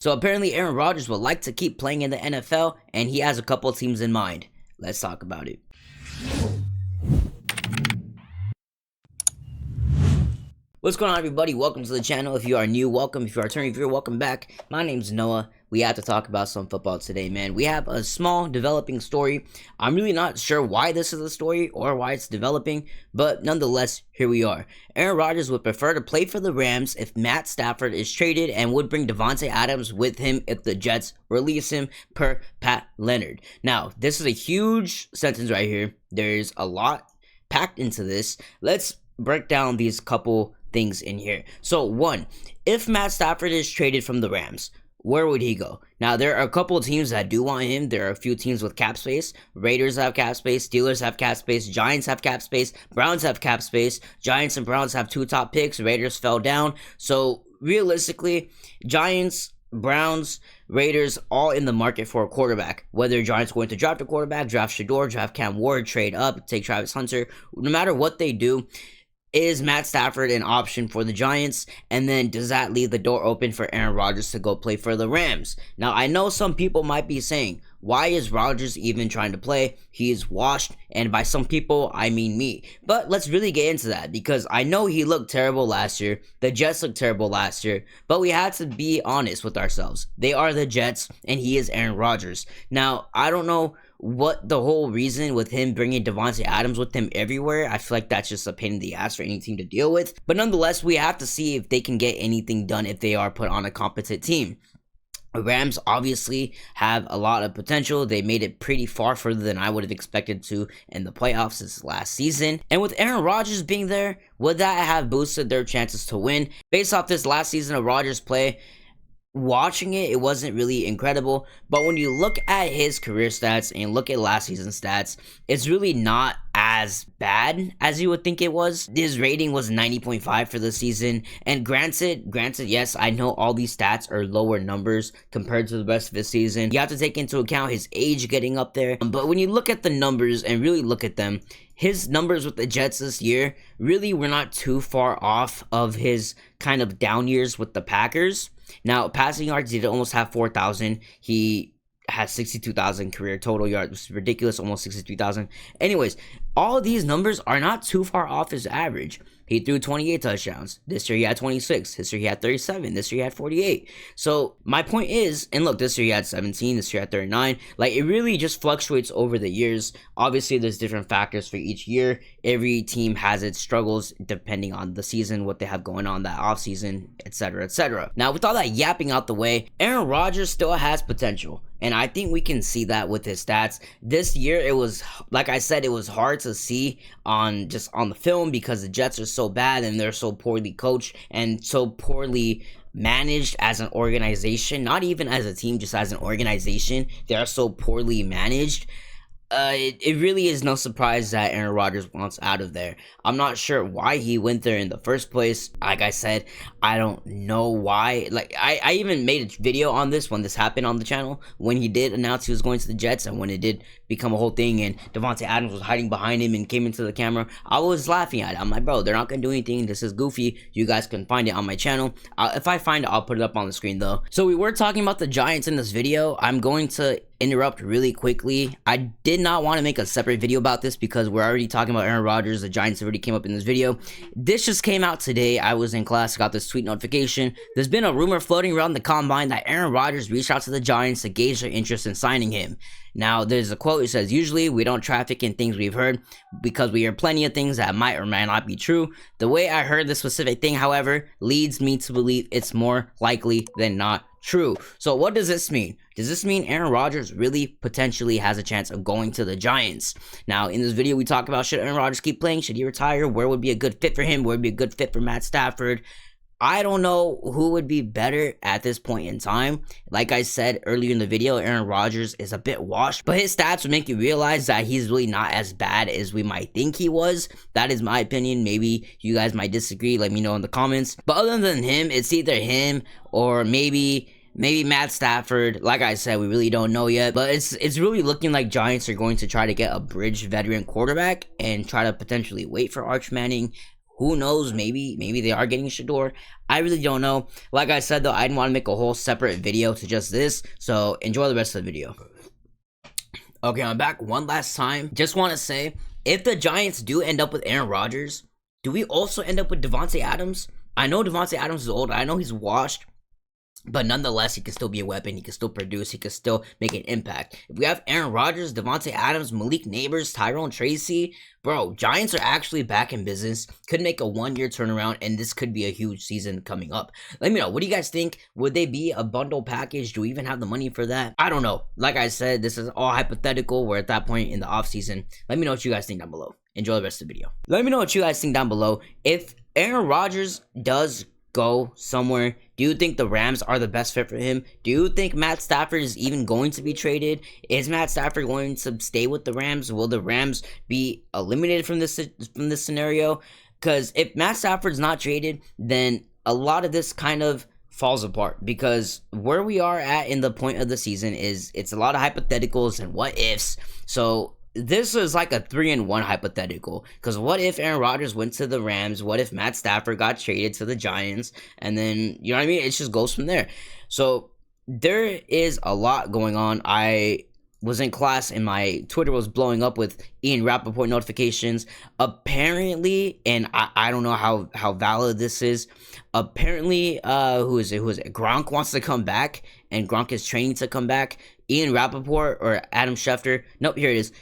So apparently Aaron Rodgers would like to keep playing in the NFL, and he has a couple teams in mind. Let's talk about it. What's going on, everybody? Welcome to the channel. If you are new, welcome. If you are returning viewer, welcome back. My name's Noah. We have to talk about some football today, man. We have a small developing story. I'm really not sure why this is a story or why it's developing, but nonetheless, here we are. Aaron Rodgers would prefer to play for the Rams if Matt Stafford is traded, and would bring Davante Adams with him if the Jets release him, per Pat Leonard. Now, this is a huge sentence right here. There's a lot packed into this. Let's break down these couple things in here. So one, if Matt Stafford is traded from the Rams, where would he go? Now, there are a couple of teams that do want him. There are a few teams with cap space. Raiders have cap space. Steelers have cap space. Giants have cap space. Browns have cap space. Giants and Browns have 2 top picks. Raiders fell down. So realistically, Giants, Browns, Raiders, all in the market for a quarterback. Whether Giants going to draft a quarterback, draft Shador, draft Cam Ward, trade up, take Travis Hunter, no matter what they do, is Matt Stafford an option for the Giants? And then does that leave the door open for Aaron Rodgers to go play for the Rams? Now, I know some people might be saying, why is Rodgers even trying to play? He's washed, and by some people, I mean me. But let's really get into that, because I know he looked terrible last year. The Jets looked terrible last year, but we had to be honest with ourselves. They are the Jets, and he is Aaron Rodgers. Now, I don't know what the whole reason with him bringing Davante Adams with him everywhere. I feel like that's just a pain in the ass for any team to deal with. But nonetheless, we have to see if they can get anything done if they are put on a competent team. The Rams obviously have a lot of potential. They made it pretty far further than I would have expected to in the playoffs this last season. And with Aaron Rodgers being there, would that have boosted their chances to win? Based off this last season of Rodgers' play, watching it wasn't really incredible, but when you look at his career stats and look at last season's stats, it's really not as bad as you would think it was. His rating was 90.5 for the season, and granted, yes, I know all these stats are lower numbers compared to the rest of the season. You have to take into account his age getting up there, but when you look at the numbers and really look at them, his numbers with the Jets this year really were not too far off of his kind of down years with the Packers. Now, passing yards, he did almost have 4,000. He has 62,000 career total yards, which is ridiculous, almost 63,000. Anyways, all of these numbers are not too far off his average. He threw 28 touchdowns. This year he had 26. This year he had 37. This year he had 48. So my point is, and look, this year he had 17. This year he had 39. Like, it really just fluctuates over the years. Obviously, there's different factors for each year. Every team has its struggles depending on the season, what they have going on that offseason, etc., etc. Now, with all that yapping out the way, Aaron Rodgers still has potential. And I think we can see that with his stats. This year, it was, like I said, it was hard to see on the film because the Jets are so bad and they're so poorly coached and so poorly managed as an organization. Not even as a team, just as an organization. They are so poorly managed. It really is no surprise that Aaron Rodgers wants out of there. I'm not sure why he went there in the first place. Like I said, I don't know why. Like, I even made a video on this when this happened on the channel, when he did announce he was going to the Jets and when it did become a whole thing and Davante Adams was hiding behind him and came into the camera. I was laughing at it. I'm like, bro, they're not going to do anything. This is goofy. You guys can find it on my channel. If I find it, I'll put it up on the screen though. So we were talking about the Giants in this video. I'm going to interrupt really quickly. I did not want to make a separate video about this because we're already talking about Aaron Rodgers. The Giants already came up in this video. This just came out today. I was in class, got this tweet notification. There's been a rumor floating around the combine that Aaron Rodgers reached out to the Giants to gauge their interest in signing him. Now, there's a quote. It says, "Usually we don't traffic in things we've heard because we hear plenty of things that might or might not be true. The way I heard this specific thing, however, leads me to believe it's more likely than not true." So what does this mean? Does this mean Aaron Rodgers really potentially has a chance of going to the Giants? Now, in this video, we talk about, should Aaron Rodgers keep playing? Should he retire? Where would be a good fit for him? Where would be a good fit for Matt Stafford? I don't know who would be better at this point in time. Like I said earlier in the video, Aaron Rodgers is a bit washed, but his stats would make you realize that he's really not as bad as we might think he was. That is my opinion. Maybe you guys might disagree. Let me know in the comments. But other than him, it's either him or maybe Matt Stafford. Like I said, we really don't know yet, but it's really looking like Giants are going to try to get a bridge veteran quarterback and try to potentially wait for Arch Manning. Who knows? Maybe they are getting Shador. I really don't know. Like I said though, I didn't want to make a whole separate video to just this. So enjoy the rest of the video. Okay, I'm back one last time. Just want to say, if the Giants do end up with Aaron Rodgers, do we also end up with Davante Adams? I know Davante Adams is old. I know he's washed. But nonetheless, he can still be a weapon. He can still produce. He can still make an impact. If we have Aaron Rodgers, Davante Adams, Malik Neighbors, Tyrone Tracy, bro, Giants are actually back in business. Could make a one-year turnaround, and this could be a huge season coming up. Let me know. What do you guys think? Would they be a bundle package? Do we even have the money for that? I don't know. Like I said, this is all hypothetical. We're at that point in the offseason. Let me know what you guys think down below. Enjoy the rest of the video. Let me know what you guys think down below. If Aaron Rodgers does go somewhere, do you think the Rams are the best fit for him? Do you think Matt Stafford is even going to be traded? Is Matt Stafford going to stay with the Rams? Will the Rams be eliminated from this scenario? Because if Matt Stafford's not traded, then a lot of this kind of falls apart, because where we are at in the point of the season is it's a lot of hypotheticals and what ifs. So this is like a 3-in-1 hypothetical, because what if Aaron Rodgers went to the Rams? What if Matt Stafford got traded to the Giants? And then, you know what I mean? It just goes from there. So there is a lot going on. I was in class and my Twitter was blowing up with Ian Rappaport notifications. Apparently, and I don't know how valid this is. Apparently, who is it? Gronk wants to come back, and Gronk is training to come back. Ian Rappaport or Adam Schefter. Nope, here it is.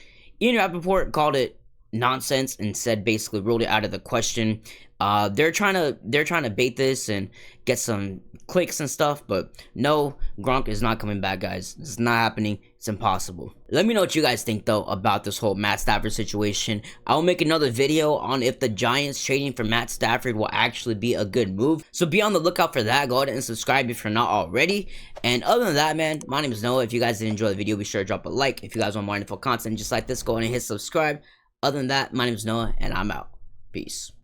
Ian Rappaport called it nonsense and said, basically ruled it out of the question. They're trying to bait this and get some clicks and stuff, but no, Gronk is not coming back, guys. It's not happening. It's impossible. Let me know what you guys think though about this whole Matt Stafford situation. I'll make another video on if the Giants trading for Matt Stafford will actually be a good move, so be on the lookout for that. Go ahead and subscribe if you're not already. And other than that, man, my name is Noah. If you guys did enjoy the video, be sure to drop a like. If you guys want more info content just like this, go ahead and hit subscribe. Other than that, my name is Noah, and I'm out. Peace.